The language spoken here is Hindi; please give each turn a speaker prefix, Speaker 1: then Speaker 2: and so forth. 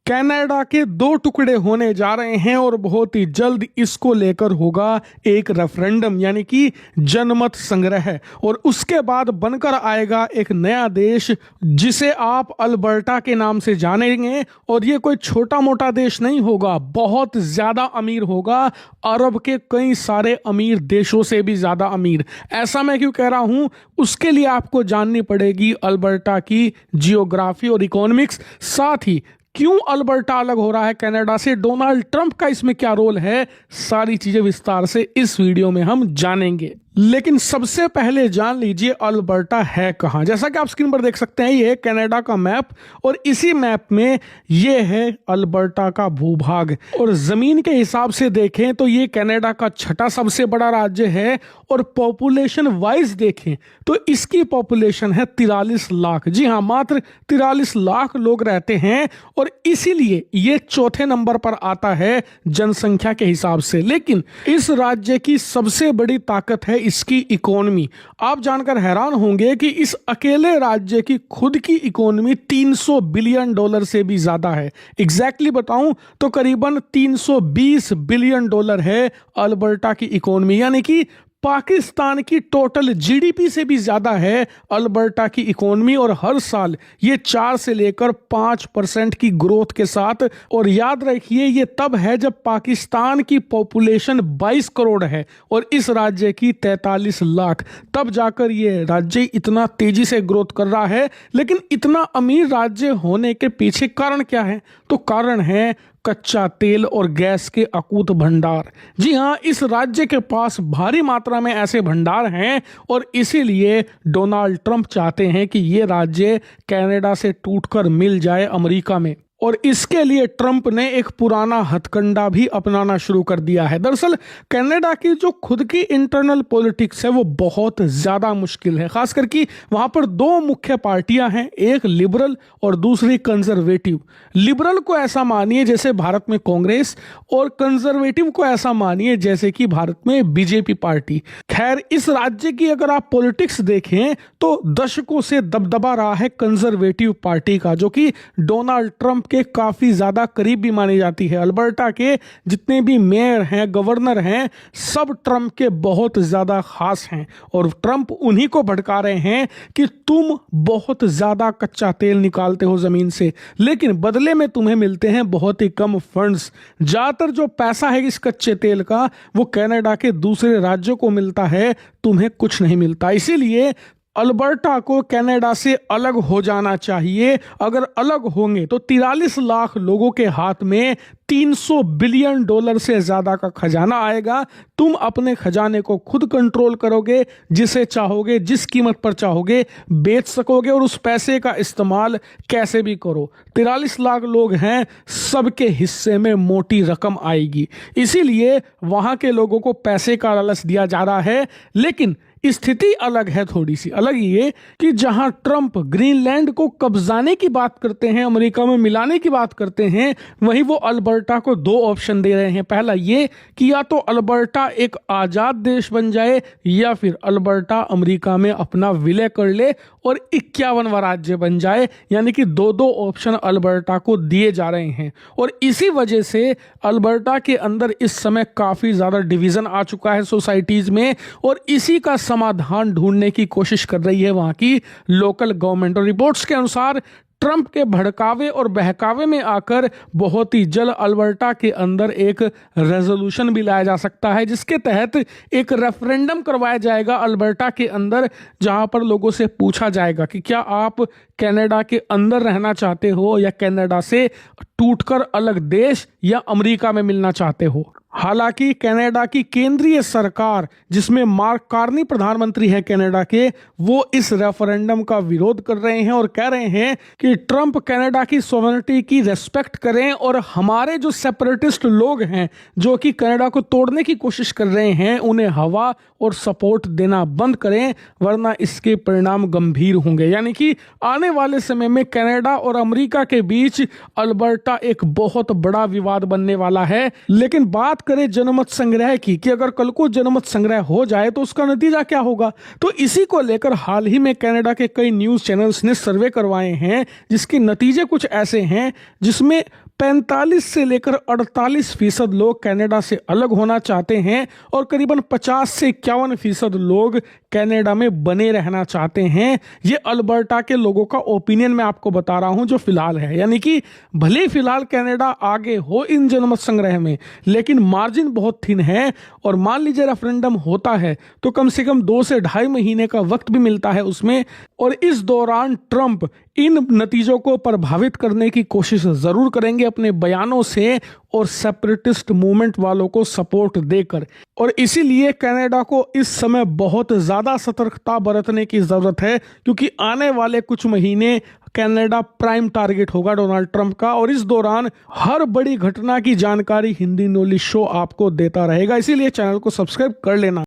Speaker 1: कनाडा के दो टुकड़े होने जा रहे हैं और बहुत ही जल्द इसको लेकर होगा एक रेफरेंडम यानी कि जनमत संग्रह और उसके बाद बनकर आएगा एक नया देश जिसे आप अल्बर्टा के नाम से जानेंगे। और ये कोई छोटा मोटा देश नहीं होगा, बहुत ज्यादा अमीर होगा, अरब के कई सारे अमीर देशों से भी ज्यादा अमीर। ऐसा मैं क्यों कह रहा हूं, उसके लिए आपको जाननी पड़ेगी अल्बर्टा की जियोग्राफी और इकोनॉमिक्स, साथ ही क्यों अल्बर्टा अलग हो रहा है कनाडा से, डोनाल्ड ट्रंप का इसमें क्या रोल है, सारी चीजें विस्तार से इस वीडियो में हम जानेंगे। लेकिन सबसे पहले जान लीजिए अल्बर्टा है कहां। जैसा कि आप स्क्रीन पर देख सकते हैं ये है कनाडा का मैप और इसी मैप में ये है अल्बर्टा का भूभाग। और जमीन के हिसाब से देखें तो ये कनाडा का छठा सबसे बड़ा राज्य है और पॉपुलेशन वाइज देखें तो इसकी पॉपुलेशन है 43 लाख। जी हाँ, मात्र 43 लाख लोग रहते हैं और इसीलिए ये चौथे नंबर पर आता है जनसंख्या के हिसाब से। लेकिन इस राज्य की सबसे बड़ी ताकत है इसकी इकोनॉमी। आप जानकर हैरान होंगे कि इस अकेले राज्य की खुद की इकोनॉमी 300 बिलियन डॉलर से भी ज्यादा है। एग्जैक्टली बताऊं तो करीबन 320 बिलियन डॉलर है अल्बर्टा की इकोनॉमी, यानी कि पाकिस्तान की टोटल जीडीपी से भी ज्यादा है अल्बर्टा की इकोनॉमी। और हर साल ये 4 से लेकर 5% की ग्रोथ के साथ, और याद रखिए ये तब है जब पाकिस्तान की पॉपुलेशन 22 करोड़ है और इस राज्य की 43 लाख, तब जाकर ये राज्य इतना तेजी से ग्रोथ कर रहा है। लेकिन इतना अमीर राज्य होने के पीछे कारण क्या है, तो कारण है कच्चा तेल और गैस के अकूत भंडार। जी हां, इस राज्य के पास भारी मात्रा में ऐसे भंडार हैं और इसीलिए डोनाल्ड ट्रंप चाहते हैं कि ये राज्य कनाडा से टूटकर मिल जाए अमेरिका में। और इसके लिए ट्रंप ने एक पुराना हथकंडा भी अपनाना शुरू कर दिया है। दरअसल कनाडा की जो खुद की इंटरनल पॉलिटिक्स है वो बहुत ज्यादा मुश्किल है, खासकर कि वहां पर दो मुख्य पार्टियां हैं, एक लिबरल और दूसरी कंजर्वेटिव। लिबरल को ऐसा मानिए जैसे भारत में कांग्रेस और कंजर्वेटिव को ऐसा मानिए जैसे कि भारत में बीजेपी पार्टी। खैर, इस राज्य की अगर आप पॉलिटिक्स देखें तो दशकों से दबदबा रहा है कंजर्वेटिव पार्टी का, जो कि डोनाल्ड ट्रंप के काफी ज्यादा करीब भी मानी जाती है। अल्बर्टा के जितने भी मेयर हैं, गवर्नर हैं, सब ट्रंप के बहुत ज्यादा खास हैं और ट्रंप उन्हीं को भड़का रहे हैं कि तुम बहुत ज्यादा कच्चा तेल निकालते हो जमीन से, लेकिन बदले में तुम्हें मिलते हैं बहुत ही कम फंड्स। ज्यादातर जो पैसा है इस कच्चे तेल का वो कनाडा के दूसरे राज्यों को मिलता है, तुम्हें कुछ नहीं मिलता। इसीलिए अल्बर्टा को कनाडा से अलग हो जाना चाहिए। अगर अलग होंगे तो 43 लाख लोगों के हाथ में 300 बिलियन डॉलर से ज्यादा का खजाना आएगा। तुम अपने खजाने को खुद कंट्रोल करोगे, जिसे चाहोगे जिस कीमत पर चाहोगे बेच सकोगे और उस पैसे का इस्तेमाल कैसे भी करो। 43 लाख लोग हैं, सबके हिस्से में मोटी रकम आएगी। इसीलिए वहां के लोगों को पैसे का लालच दिया जा रहा है। लेकिन स्थिति अलग है, थोड़ी सी अलग ये कि जहां ट्रंप ग्रीनलैंड को कब्जाने की बात करते हैं, अमेरिका में मिलाने की बात करते हैं, वहीं वो अल्बर्टा को दो ऑप्शन दे रहे हैं। पहला ये कि या तो अल्बर्टा एक आजाद देश बन जाए या फिर अल्बर्टा अमेरिका में अपना विलय कर ले और 51वां राज्य बन जाए, यानी कि दो दो ऑप्शन अल्बर्टा को दिए जा रहे हैं। और इसी वजह से अल्बर्टा के अंदर इस समय काफी ज्यादा डिवीजन आ चुका है सोसाइटीज में और इसी का समाधान ढूंढने की कोशिश कर रही है वहां की लोकल गवर्नमेंट। और रिपोर्ट्स के अनुसार ट्रंप के भड़कावे और बहकावे में आकर बहुत ही जल्द अल्बर्टा के अंदर एक रेजोल्यूशन भी लाया जा सकता है, जिसके तहत एक रेफरेंडम करवाया जाएगा अल्बर्टा के अंदर, जहां पर लोगों से पूछा जाएगा कि क्या आप कनाडा के अंदर रहना चाहते हो या कनाडा से टूटकर अलग देश या अमेरिका में मिलना चाहते हो। हालांकि कनाडा की केंद्रीय सरकार, जिसमें मार्क कार्नी प्रधानमंत्री हैं कनाडा के, वो इस रेफरेंडम का विरोध कर रहे हैं और कह रहे हैं कि ट्रंप कनाडा की सॉवरेनिटी की रेस्पेक्ट करें और हमारे जो सेपरेटिस्ट लोग हैं जो कि कनाडा को तोड़ने की कोशिश कर रहे हैं उन्हें हवा और सपोर्ट देना बंद करें, वरना इसके परिणाम गंभीर होंगे। यानी कि आने वाले समय में कनाडा और अमेरिका के बीच अल्बर्टा एक बहुत बड़ा विवाद बनने वाला है। लेकिन बात करें जनमत संग्रह की कि अगर कल को जनमत संग्रह हो जाए तो उसका नतीजा क्या होगा, तो इसी को लेकर हाल ही में कनाडा के कई न्यूज चैनल्स ने सर्वे करवाए हैं, जिसके नतीजे कुछ ऐसे हैं जिसमें 45 से लेकर 48% लोग कनाडा से अलग होना चाहते हैं और करीबन 50 से 51% लोग कनाडा में बने रहना चाहते हैं। ये अल्बर्टा के लोगों का ओपिनियन मैं आपको बता रहा हूं जो फिलहाल है, यानी कि भले ही फिलहाल कनाडा आगे हो इन जनमत संग्रह में, लेकिन मार्जिन बहुत थिन है। और मान लीजिए रेफरेंडम होता है तो कम से कम 2 से ढाई महीने का वक्त भी मिलता है उसमें, और इस दौरान ट्रंप इन नतीजों को प्रभावित करने की कोशिश जरूर करेंगे अपने बयानों से और सेपरेटिस्ट मूवमेंट वालों को सपोर्ट देकर। और इसीलिए कनाडा को इस समय बहुत ज्यादा सतर्कता बरतने की जरूरत है, क्योंकि आने वाले कुछ महीने कनाडा प्राइम टारगेट होगा डोनाल्ड ट्रंप का, और इस दौरान हर बड़ी घटना की जानकारी हिंदी नॉलेज शो आपको देता रहेगा। इसीलिए चैनल को सब्सक्राइब कर लेना।